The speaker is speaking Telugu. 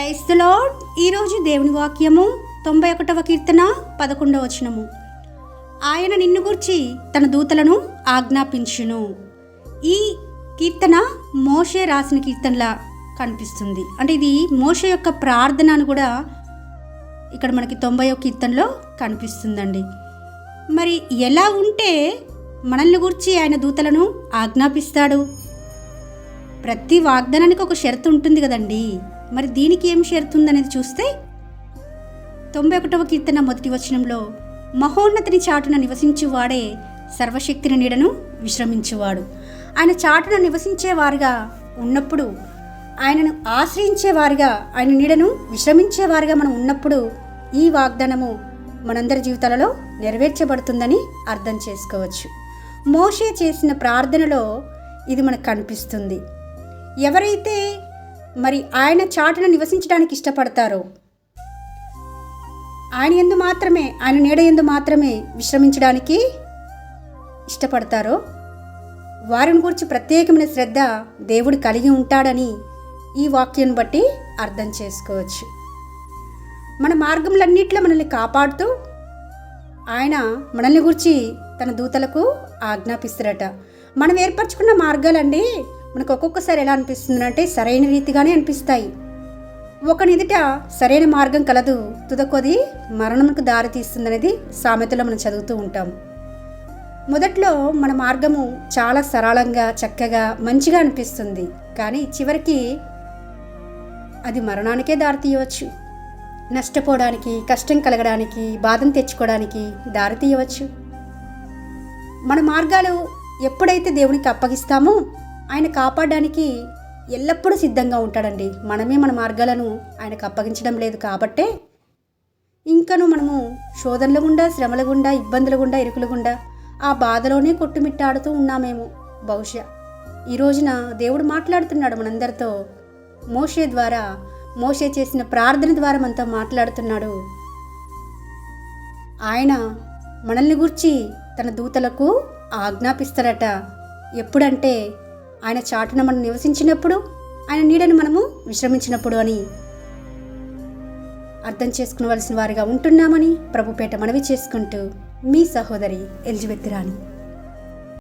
Praise the lord. ఈరోజు దేవుని వాక్యము 91వ కీర్తన 11వ వచనము. ఆయన నిన్ను గూర్చి తన దూతలను ఆజ్ఞాపించును. ఈ కీర్తన మోషే రాసిన కీర్తనలా కనిపిస్తుంది. అంటే ఇది మోషే యొక్క ప్రార్థన అని కూడా ఇక్కడ మనకి 90వ కీర్తనలో కనిపిస్తుందండి. మరి ఎలా ఉంటే మనల్ని గూర్చి ఆయన దూతలను ఆజ్ఞాపిస్తాడు? ప్రతి వాగ్దానానికి ఒక షరతు ఉంటుంది కదండి. మరి దీనికి ఏం షరతు ఉందనేది చూస్తే 91వ కీర్తన 1వ వచనంలో, మహోన్నతిని చాటున నివసించువాడే సర్వశక్తిని నీడను విశ్రమించువాడు. ఆయన చాటున నివసించేవారుగా ఉన్నప్పుడు, ఆయనను ఆశ్రయించేవారుగా, ఆయన నీడను విశ్రమించేవారుగా మనం ఉన్నప్పుడు ఈ వాగ్దానము మనందరి జీవితాలలో నెరవేర్చబడుతుందని అర్థం చేసుకోవచ్చు. మోషే చేసిన ప్రార్థనలో ఇది మనకు కనిపిస్తుంది. ఎవరైతే మరి ఆయన చాటున నివసించడానికి ఇష్టపడతారో, ఆయన యందు మాత్రమే, ఆయన నీడ యందు మాత్రమే విశ్రమించడానికి ఇష్టపడతారో వారిని గురించి ప్రత్యేకమైన శ్రద్ధ దేవుడు కలిగి ఉంటాడని ఈ వాక్యాన్ని బట్టి అర్థం చేసుకోవచ్చు. మన మార్గములన్నిట్లో మనల్ని కాపాడుతూ ఆయన మనల్ని గురించి తన దూతలకు ఆజ్ఞాపిస్తారట. మనం ఏర్పరచుకున్న మార్గాలండి మనకు ఒక్కొక్కసారి ఎలా అనిపిస్తుంది అంటే సరైన రీతిగానే అనిపిస్తాయి. ఒకని ఎదుట సరైన మార్గం కలదు, తుదకొది మరణమునకు దారి తీస్తుందనేది సామెతలో మనం చదువుతూ ఉంటాం. మొదట్లో మన మార్గము చాలా సరళంగా, చక్కగా, మంచిగా అనిపిస్తుంది. కానీ చివరికి అది మరణానికే దారి తీయవచ్చు. నష్టపోవడానికి, కష్టం కలగడానికి, బాధను తెచ్చుకోవడానికి దారి తీయవచ్చు. మన మార్గాలు ఎప్పుడైతే దేవునికి అప్పగిస్తామో ఆయన కాపాడడానికి ఎల్లప్పుడూ సిద్ధంగా ఉంటాడండి. మనమే మన మార్గాలను ఆయనకు అప్పగించడం లేదు కాబట్టే ఇంకను మనము శోధనల గుండా, శ్రమల గుండా, ఇబ్బందుల గుండా, ఇరుకుల గుండా ఆ బాధలోనే కొట్టుమిట్టాడుతూ ఉన్నామేమో. బహుశా ఈ రోజున దేవుడు మాట్లాడుతున్నాడు మనందరితో. మోషే ద్వారా, మోషే చేసిన ప్రార్థన ద్వారా మనతో మాట్లాడుతున్నాడు. ఆయన మనల్ని గూర్చి తన దూతలకు ఆజ్ఞాపిస్తారట. ఎప్పుడంటే ఆయన చాటున మనం నివసించినప్పుడు, ఆయన నీడను మనము విశ్రమించినప్పుడు అని అర్థం చేసుకునవలసిన వారిగా ఉంటున్నామని ప్రభుపేట మనవి చేసుకుంటూ మీ సహోదరి ఎలిజబెత్ రాణి.